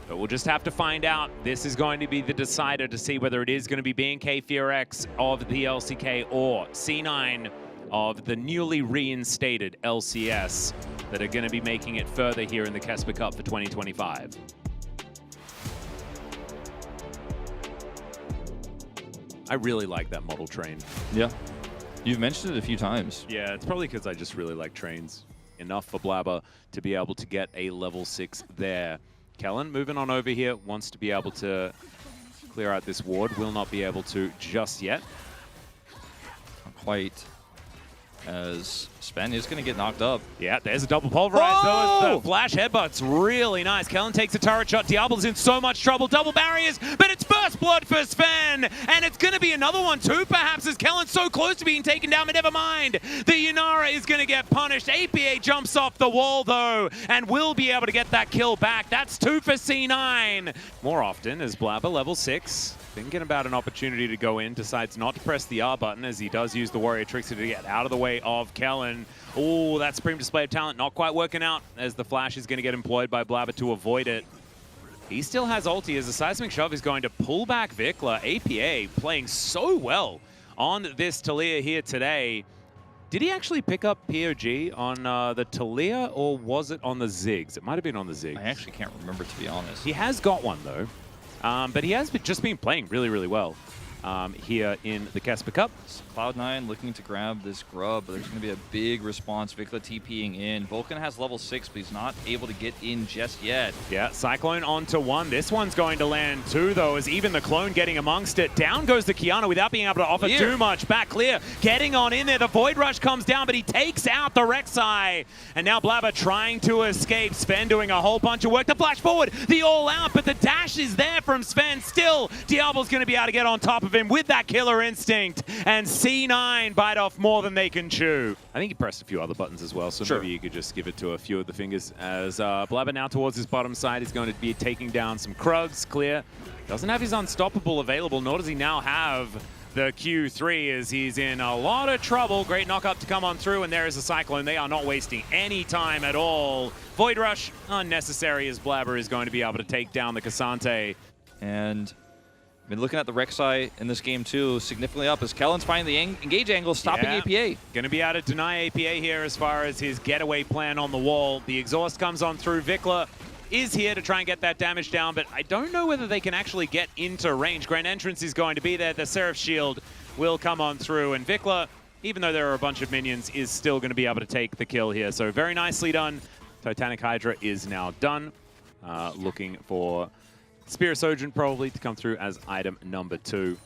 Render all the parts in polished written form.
But we'll just have to find out. This is going to be the decider to see whether it is going to be BNK FearX of the LCK or C9 of the newly reinstated LCS that are going to be making it further here in the KeSPA Cup for 2025. I really like that model train. Yeah. You've mentioned it a few times. Yeah, it's probably because I just really like trains. Enough for Blabber to be able to get a level 6 there. Kellen moving on over here, wants to be able to clear out this ward. Will not be able to just yet. Not quite, as Sven is going to get knocked up. Yeah, there's a double pulverize though. The flash headbutt's really nice. Kellen takes a turret shot. Diablo's in so much trouble. Double barriers, but it's first blood for Sven. And it's going to be another one too, perhaps, as Kellen's so close to being taken down, but never mind. The Yanara is going to get punished. APA jumps off the wall though, and will be able to get that kill back. That's 2 for C9. More often as Blabber, level 6. Thinking about an opportunity to go in, decides not to press the R button as he does use the Warrior Trickster to get out of the way of Kellen. Oh, that Supreme Display of Talent not quite working out as the Flash is going to get employed by Blabber to avoid it. He still has ulti as the Seismic Shove is going to pull back Vikla. APA playing so well on this Talia here today. Did he actually pick up POG on the Talia or was it on the Ziggs? It might have been on the Ziggs. I actually can't remember, to be honest. He has got one though. But he has just been playing really, really well here in the KeSPA Cup. Cloud9 looking to grab this grub, but there's going to be a big response. Vikla TPing in. Vulcan has level 6, but he's not able to get in just yet. Yeah, Cyclone onto 1. This one's going to land 2, though, as even the clone getting amongst it. Down goes the Kiana without being able to offer too much. Back clear, getting on in there. The Void Rush comes down, but he takes out the Rek'Sai. And now Blabber trying to escape. Sven doing a whole bunch of work to flash forward. The all out, but the dash is there from Sven. Still, Diablo's going to be able to get on top of him with that killer instinct. And C9 bite off more than they can chew. I think he pressed a few other buttons as well, so maybe you could just give it to a few of the fingers. As Blabber now towards his bottom side is going to be taking down some Krugs. Clear. Doesn't have his Unstoppable available, nor does he now have the Q3 as he's in a lot of trouble. Great knock-up to come on through, and there is a Cyclone. They are not wasting any time at all. Void Rush, unnecessary as Blabber is going to be able to take down the Cassante. And I've been looking at the Rek'Sai in this game too, significantly up as Kellen's finding the engage angle, stopping APA. Going to be able to deny APA here as far as his getaway plan on the wall. The exhaust comes on through. Vikla is here to try and get that damage down, but I don't know whether they can actually get into range. Grand Entrance is going to be there. The Seraph Shield will come on through, and Vikla, even though there are a bunch of minions, is still going to be able to take the kill here. So very nicely done. Titanic Hydra is now done. Looking for Spear Sojourn probably to come through as item number 2.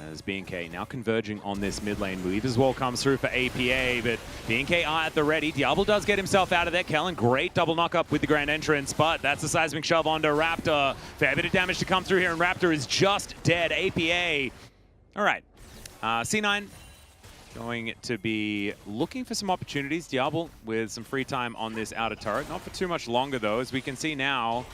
As BNK now converging on this mid lane. Weaver's Wall comes through for APA, but BNK are at the ready. Diablo does get himself out of there. Kellen, great double knock up with the Grand Entrance, but that's the Seismic Shove onto Raptor. Fair bit of damage to come through here, and Raptor is just dead. APA. All right. C9 going to be looking for some opportunities. Diablo with some free time on this outer turret. Not for too much longer, though, as we can see now.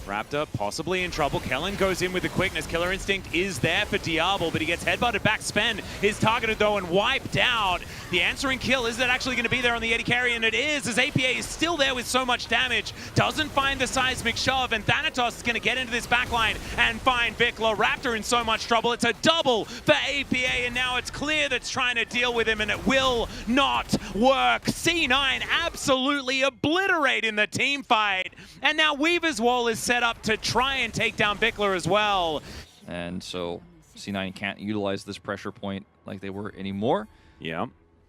Raptor possibly in trouble. Kellen goes in with the quickness. Killer Instinct is there for Diablo, but he gets headbutted back. Sven is targeted though and wiped out. The answering kill, is that actually going to be there on the Eddie Carry? And it is, as APA is still there with so much damage. Doesn't find the Seismic Shove, and Thanatos is going to get into this backline and find Vikla. Raptor in so much trouble. It's a double for APA, and now it's Clear that's trying to deal with him, and it will not work. C9 absolutely obliterating the team fight, and now Weaver's Wall is set up to try and take down Vikla as well. And so C9 can't utilize this pressure point like they were anymore. Yeah.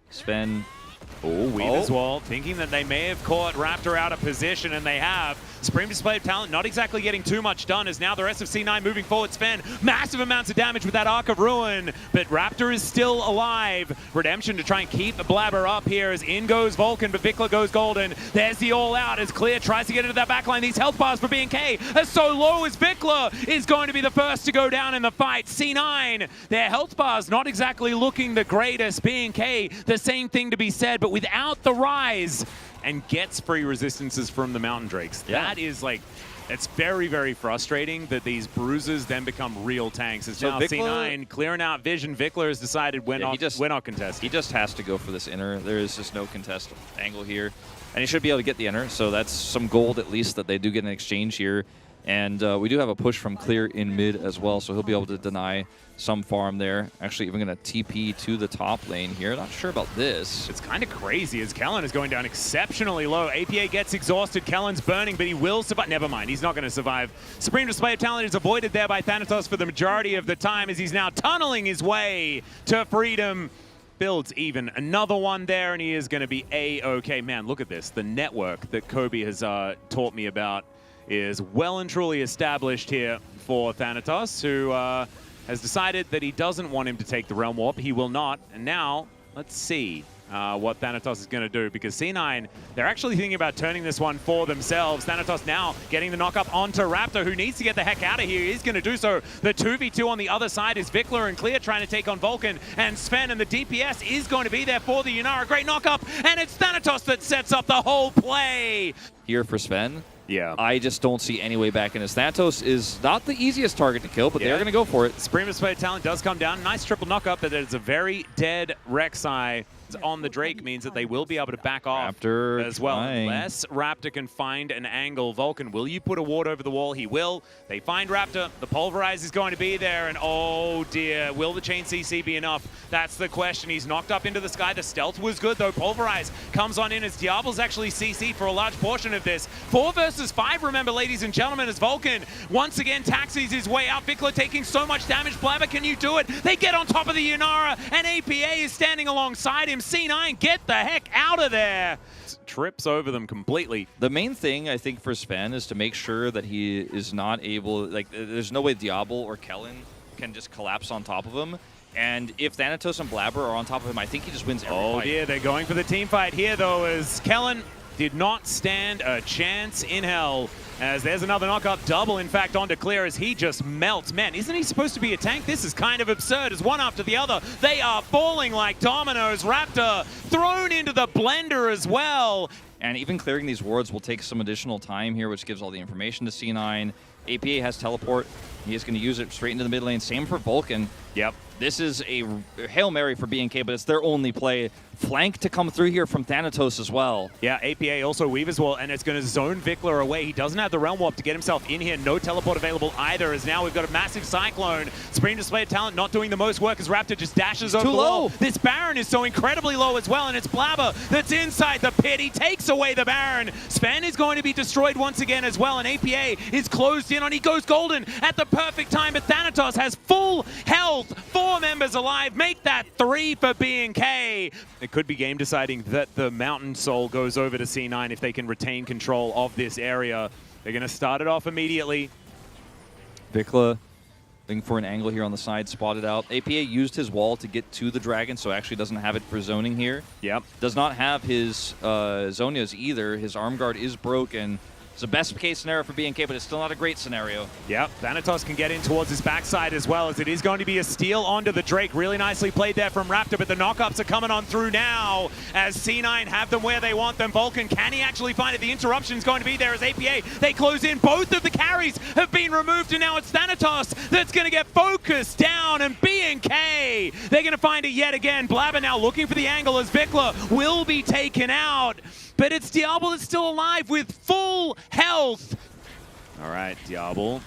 Sven. Oh, Weaver's Wall, thinking that they may have caught Raptor out of position, and they have. Supreme Display of Talent not exactly getting too much done, as now the rest of C9 moving forward. Sven, massive amounts of damage with that Arc of Ruin, but Raptor is still alive. Redemption to try and keep the Blabber up here, as in goes Vulcan, but Vikla goes Golden. There's the all out as Clear tries to get into that backline. These health bars for BNK are so low as Vikla is going to be the first to go down in the fight. C9, their health bars not exactly looking the greatest. BNK, the same thing to be said, but without the rise, and gets free resistances from the Mountain Drakes. Yeah. That is like, it's very, very frustrating that these bruises then become real tanks. It's so now Vikla, C9 clearing out vision. Vikla has decided we're not contesting. He just has to go for this inner. There is just no contest angle here. And he should be able to get the inner, so that's some gold at least that they do get in exchange here. And we do have a push from Clear in mid as well, so he'll be able to deny some farm there. Actually, even going to TP to the top lane here. Not sure about this. It's kind of crazy as Kellen is going down exceptionally low. APA gets exhausted. Kellen's burning, but he will survive. Never mind, he's not going to survive. Supreme Display of Talent is avoided there by Thanatos for the majority of the time as he's now tunneling his way to freedom. Builds even another one there, and he is going to be A-okay. Man, look at this. The network that Kobe has taught me about is well and truly established here for Thanatos, who has decided that he doesn't want him to take the Realm Warp. He will not. And now, let's see what Thanatos is going to do, because C9, they're actually thinking about turning this one for themselves. Thanatos now getting the knock-up onto Raptor, who needs to get the heck out of here. He's going to do so. The 2v2 on the other side is Vikla and Clear trying to take on Vulcan and Sven, and the DPS is going to be there for the Yunara. Great knock-up, and it's Thanatos that sets up the whole play. Here for Sven. Yeah. I just don't see any way back in this. Thanatos is not the easiest target to kill, but they're going to go for it. Supreme Display of Talent does come down. Nice triple knock-up, but it's a very dead Rek'Sai on the Drake means that they will be able to back off Raptor as well. trying. Unless Raptor can find an angle. Vulcan, will you put a ward over the wall? He will. They find Raptor. The Pulverize is going to be there, and oh dear, will the chain CC be enough? That's the question. He's knocked up into the sky. The stealth was good though. Pulverize comes on in as Diablo's actually CC'd for a large portion of this. 4 versus 5, remember, ladies and gentlemen, as Vulcan once again taxis his way out. Vikla taking so much damage. Blabber, can you do it? They get on top of the Yunara, and APA is standing alongside him. C9, get the heck out of there. Trips over them completely. The main thing, I think, for Sven is to make sure that he is not able, like, there's no way Diablo or Kellen can just collapse on top of him. And if Thanatos and Blabber are on top of him, I think he just wins every fight. Oh dear, they're going for the team fight here, though, as Kellen did not stand a chance in hell. As there's another knock-up, double, in fact, onto Clear as he just melts. Man, isn't he supposed to be a tank? This is kind of absurd, as one after the other, they are falling like dominoes. Raptor thrown into the blender as well. And even clearing these wards will take some additional time here, which gives all the information to C9. APA has teleport. He is going to use it straight into the mid lane. Same for Vulcan. Yep. This is a Hail Mary for BNK, but it's their only play. Flank to come through here from Thanatos as well. Yeah, APA also weave as well, and it's going to zone Vikla away. He doesn't have the Realm Warp to get himself in here. No teleport available either, as now we've got a massive Cyclone. Supreme Display of Talent not doing the most work as Raptor just dashes over the wall. This Baron is so incredibly low as well, and it's Blabber that's inside the pit. He takes away the Baron. Sven is going to be destroyed once again as well, and APA is closed in on. He goes golden at the perfect time, but Thanatos has full health. 4 members alive. Make that 3 for BNK. It could be game deciding that the Mountain Soul goes over to C9 if they can retain control of this area. They're going to start it off immediately. Vikla looking for an angle here on the side, spotted out. APA used his wall to get to the dragon, so actually doesn't have it for zoning here. Yep. Does not have his Zonias either. His arm guard is broken. It's the best case scenario for BNK, but it's still not a great scenario. Yep, Thanatos can get in towards his backside as well, as it is going to be a steal onto the Drake. Really nicely played there from Raptor, but the knockups are coming on through now as C9 have them where they want them. Vulcan, can he actually find it? The interruption's going to be there as APA, they close in. Both of the carries have been removed, and now it's Thanatos that's going to get focused down, and BNK, they're going to find it yet again. Blabber now looking for the angle as Vikla will be taken out. But it's Diablo that's still alive with full health. All right, Diablo.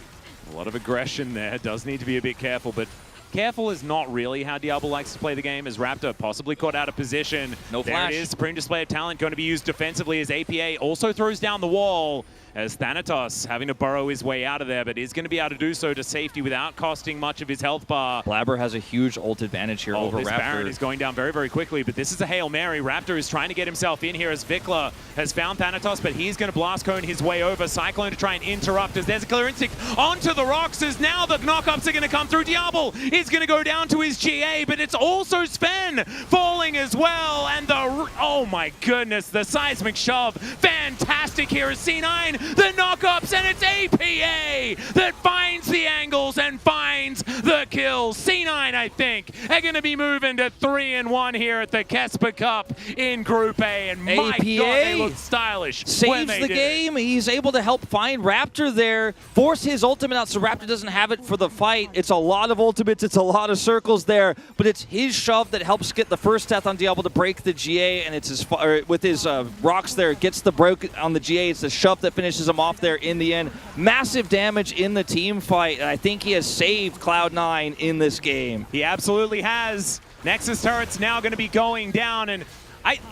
A lot of aggression there. Does need to be a bit careful, but careful is not really how Diablo likes to play the game, as Raptor possibly caught out of position. No flash. There it is. Supreme Display of Talent going to be used defensively as APA also throws down the wall, as Thanatos having to burrow his way out of there, but is going to be able to do so to safety without costing much of his health bar. Blabber has a huge ult advantage here over this Raptor. Baron is going down very, very quickly, but this is a Hail Mary. Raptor is trying to get himself in here as Vikla has found Thanatos, but he's going to blast cone his way over. Cyclone to try and interrupt as there's a Clear Instinct onto the rocks, as now the knockups are going to come through. Diablo is going to go down to his GA, but it's also Sven falling as well, and oh my goodness, the seismic shove. Fantastic here as C9, the knockups, and it's APA that finds the angles and finds the kills. C9 I think, are going to be moving to 3-1 here at the KeSPA Cup in Group A. And my God, they look stylish. Saves the game. He's able to help find Raptor there, force his ultimate out so Raptor doesn't have it for the fight. It's a lot of ultimates. It's a lot of circles there, but it's his shove that helps get the first death on Diablo to break the GA, and it's his with his rocks there, gets the broke on the GA. It's the shove that finishes him off there in the end. Massive damage in the team fight, and I think he has saved Cloud9 in this game. He absolutely has. Nexus turret's now going to be going down, and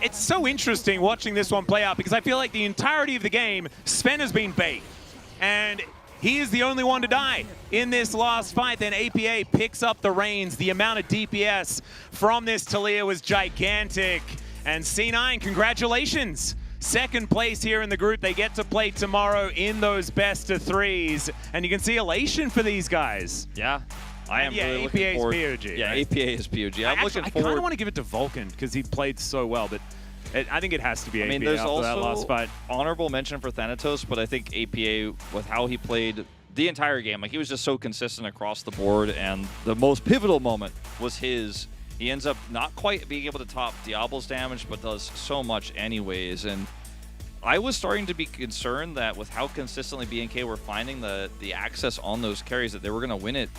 it's so interesting watching this one play out because I feel like the entirety of the game, Sven has been bait, and he is the only one to die in this last fight. Then APA picks up the reins. The amount of DPS from this Talia was gigantic. And C9, congratulations. Second place here in the group. They get to play tomorrow in those best of threes. And you can see elation for these guys. Yeah. I am really APA's looking forward. POG. Yeah, right? APA is POG. I'm looking I forward. kind of want to give it to Vulcan because he played so well, but I think it has to be APA there's after that last also fight. honorable mention for Thanatos, but I think APA, with how he played the entire game, like he was just so consistent across the board, and the most pivotal moment was his. He ends up not quite being able to top Diablo's damage, but does so much anyways. And I was starting to be concerned that with how consistently BNK were finding the access on those carries, that they were going to win it